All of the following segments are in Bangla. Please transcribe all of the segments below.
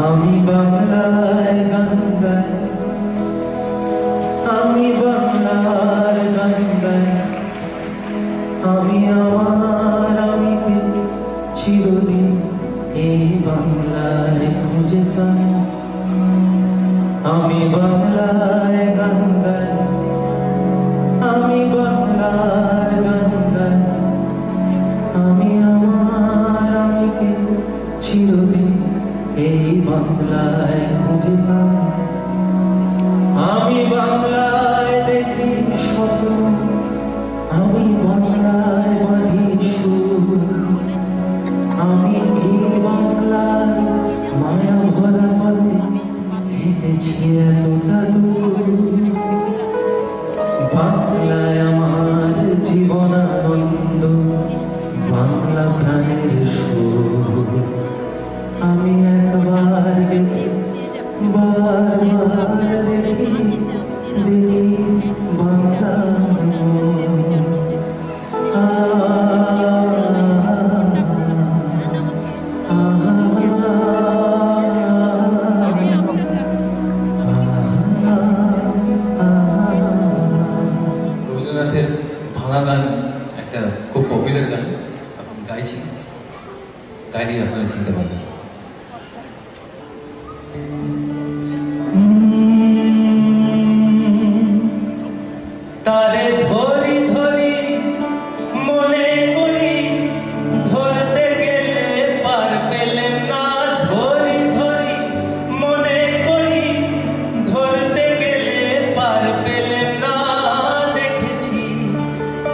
আমি বাংলায় গান গাই, আমি বাংলার গান গাই, আমি আমার আমিকে চিরদিন এই বাংলায় খুঁজে পাই। আমি বাংলায় গান গাই, আমি বাংলার গান গাই, আমি আমার আমিকে চিরদিন এই বাংলায় খুঁজে পাই। আমি বাংলায় দেখি স্বপ্ন, আমি বাংলায় বাঁধি সুর, আমি এই বাংলার মায়া ভরা পথে হেঁটেছি এতটা দূর। বাংলায় আমার জীবনানন্দ, বাংলা প্রাণের সুর। আমি একবার দেখি, বারবার দেখি, দেখি বাংলা। রবীন্দ্রনাথের ভাঙা গান একটা খুব পপুলার গান, এখন গাইছি, গাইলে আপনারা চিনতে পারবেন। তারে ধরি ধরি মনে করি, ধরতে গেলে পার পেলেম না। ধরি ধরি মনে করি, ধরতে গেলে পার পেলেম না। দেখেছি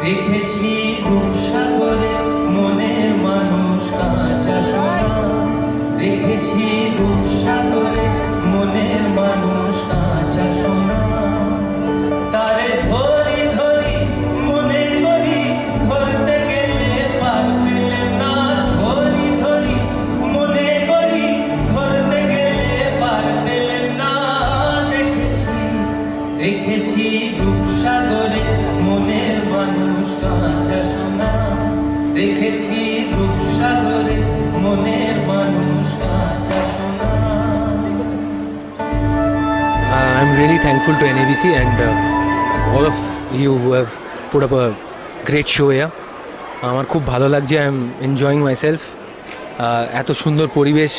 দেখেছি রূপসাগরে মনের মানুষ কাঁচা সোনা। দেখেছি রূপসাগরে মনের মানুষ কাঁচা সোনা। তারে ধরি ধরি মনে করি, ধরতে গেলে পার পেলেম না। ধরি ধরি মনে করি, ধরতে গেলে পার পেলেম না। দেখেছি দেখেছি রূপসাগরে মনের মানুষ কাঁচা সোনা। দেখেছি রূপসাগরে মনের মানুষ কাঁচা সোনা। I'm really thankful to NABC and all of you who have put up a great show here. আমার খুব ভালো লাগছে, আই এম এনজয়িং মাইসেলফ। এত সুন্দর পরিবেশ,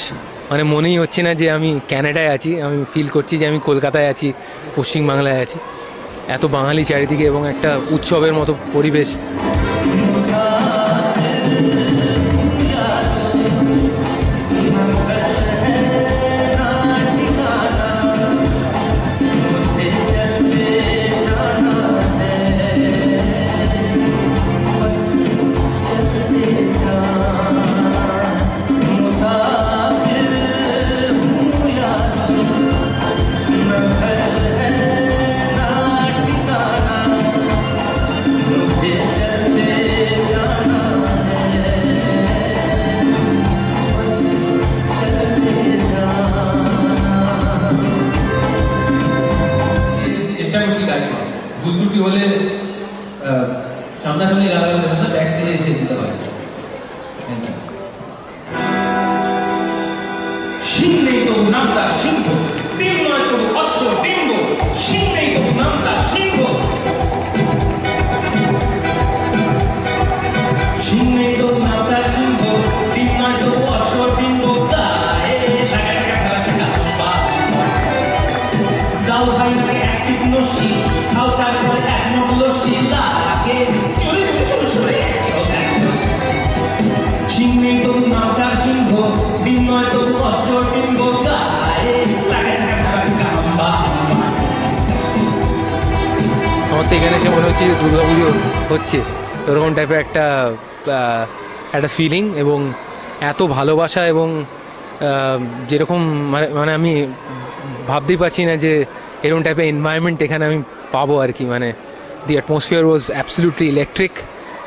মানে মনেই হচ্ছে না যে আমি ক্যানাডায় আছি, আমি ফিল করছি যে আমি কলকাতায় আছি, পশ্চিমবাংলায় আছি। এত বাঙালি চারিদিকে এবং একটা উৎসবের মতো পরিবেশ। চেষ্টা করছি গাড়ি ভুল ত্রুটি হলে সামনাসামনি গালাগালি দেবেন না, ব্যাক স্টেজে এসে দিতে পারেন। সিং নেই তবু নামতার সিংহ, ডিম নয় তবু অশ্ব ডিম্ব। সিং নেই তবু নামতার সিংহ, সিং নেই তবু নামতার সিংহ, ডিম নয় তবু অশ্ব ডিম্ব। গায়ে লাগা লাগা লাগা লম্বা, দাও ভাই লাগে এক তীক্ষ্ণ শীল, খাও তারপরে এক মূল্য শীল। লাগে চলে চলে চলে চলে সিং নেই তবু নামতার সিংহ, ডিম নয় তবু অশ্ব ডিম্ব। গায়ে লাগা লাগা লাগা লম্বা। আমার তো এখানে এসে মনে হচ্ছে যে দুর্গাপুজো হচ্ছে, এরকম টাইপের একটা ফিলিং এবং এত ভালোবাসা এবং যেরকম মানে আমি ভাবতেই পারছি না যে এরকম টাইপের এনভায়রনমেন্ট এখানে আমি পাবো আর কি। মানে the atmosphere was absolutely electric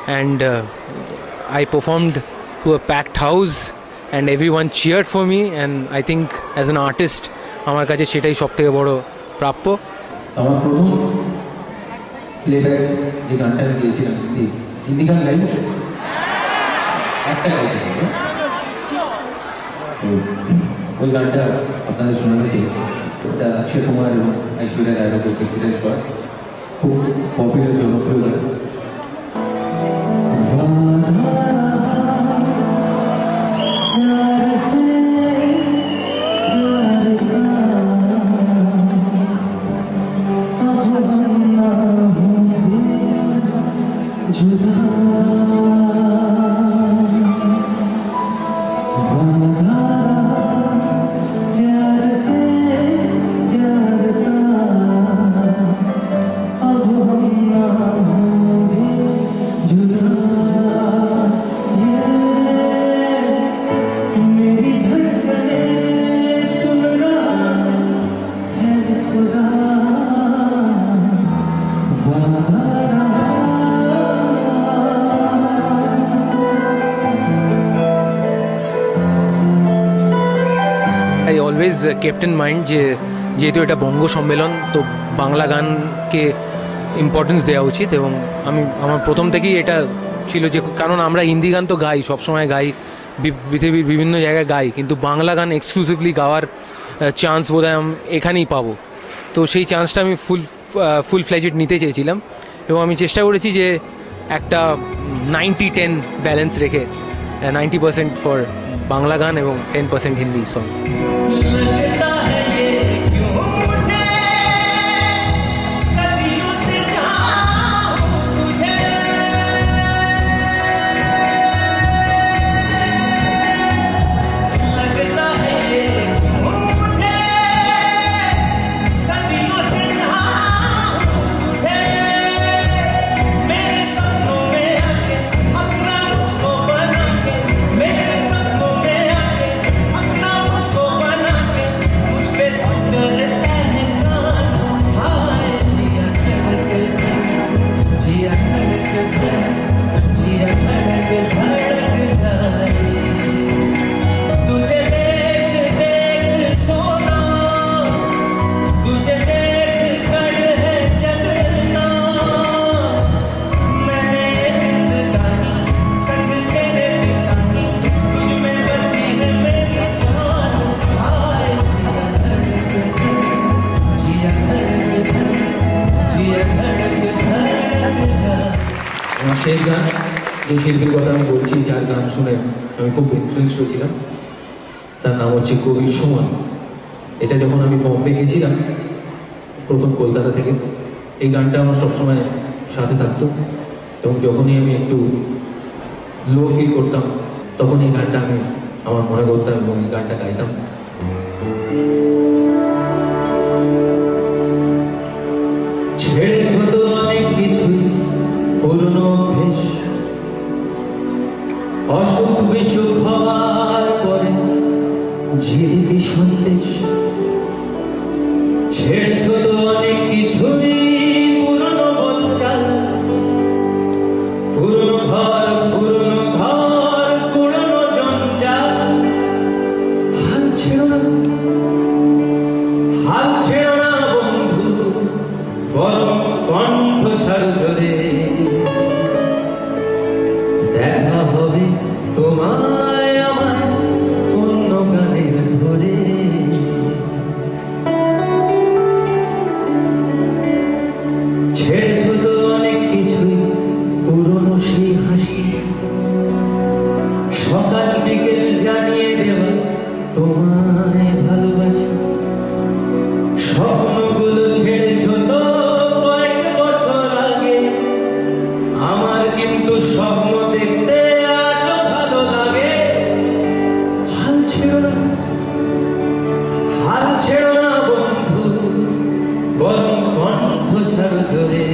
and I performed to a packed house and everyone cheered for me, and I think as an artist আমার কাছে সেটাই সবথেকে বড় প্রাপ্য। আমার প্রথম প্লেব্যাক যে গানটা আমি দিয়েছিলাম, হিন্দি গান গাইব, একটা গাইছিলাম। ওই গানটা আপনাদের শোনাতে চাই। ওটা অক্ষয় কুমার এবং ঐশ্বরিয়া রায়ের উপর পিকচারাইজ করা, খুব পপুলার জনপ্রিয় গান। I always kept in mind যে যেহেতু এটা বঙ্গ সম্মেলন, তো বাংলা গানকে ইম্পর্টেন্স দেওয়া উচিত। এবং আমার প্রথম থেকেই এটা ছিল যে, কারণ আমরা হিন্দি গান তো গাই, সবসময় গাই, পৃথিবীর বিভিন্ন জায়গায় গাই, কিন্তু বাংলা গান এক্সক্লুসিভলি গাওয়ার চান্স বোধহয় আমি এখানেই পাবো। তো সেই চান্সটা আমি ফুল ফ্লেজড নিতে চেয়েছিলাম, এবং আমি চেষ্টা করেছি যে একটা 90-10 ব্যালেন্স রেখে 90% ফর বাংলা গান এবং 10% হিন্দি সং। लगता है ये क्यों मुझे सदियों से चाहूं तुझे, लगता है ये क्यों मुझे सदियों से चाहूं तुझे, मेरे सपनों में आके अपना मुझको बना के, मेरे सपनों में आके अपना मुझको बना के, मुझ पे करता है एहसान। हाय जिया धड़क जिया धड़क जिया धड़क जाए, तुझे देख देख सोना, तुझे देख कर है जगना, मैंने ये जिंदगानी संग तेरे बितानी, तुझ में बसी है मेरी जान। हाय जिया धड़क जिया धड़क जिया धड़क जाए। আমার শেষ গান, যে শিল্পীর কথা আমি বলছি, যার গান শুনে আমি খুব ইনফ্লুয়েন্স হয়েছিলাম, তার নাম হচ্ছে কবির সুমন। এটা যখন আমি বম্বে গেছিলাম প্রথম কলকাতা থেকে, এই গানটা আমার সবসময় সাথে থাকতো, এবং যখনই আমি একটু লো ফিল করতাম তখন এই গানটা আমি আমার মনে করতাম এবং এই গানটা গাইতাম। ছেড়েছ তো অনেক কিছুই, পুরনো অভ্যেস, অসুখ বিসুখ হওয়ার পরে জিলিপি সন্দেশ। ছেড়েছ তো অনেক কিছুই, পুরনো বলচাল, পুরনো ঘর পুরনো জঞ্জাল। হাল ছেড়ো না বন্ধু, বরং কণ্ঠ ছাড়ো ধরে, দেখা হবে তোমায় আমার অন্য গানের ধরে। ছেড়েছ তো অনেক কিছুই, পুরনো সেই হাসি, সকাল বিকেল জানিয়ে দেওয়া তোমায় ভালোবাসি। স্বপ্নগুলো ছেড়েছ তো কয়েক বছর আগে, আমার কিন্তু স্বপ্ন দেখতে আজও ভালো লাগে। হাল ছেড়ো না বন্ধু, বরং কণ্ঠ ছাড়ো ধরে।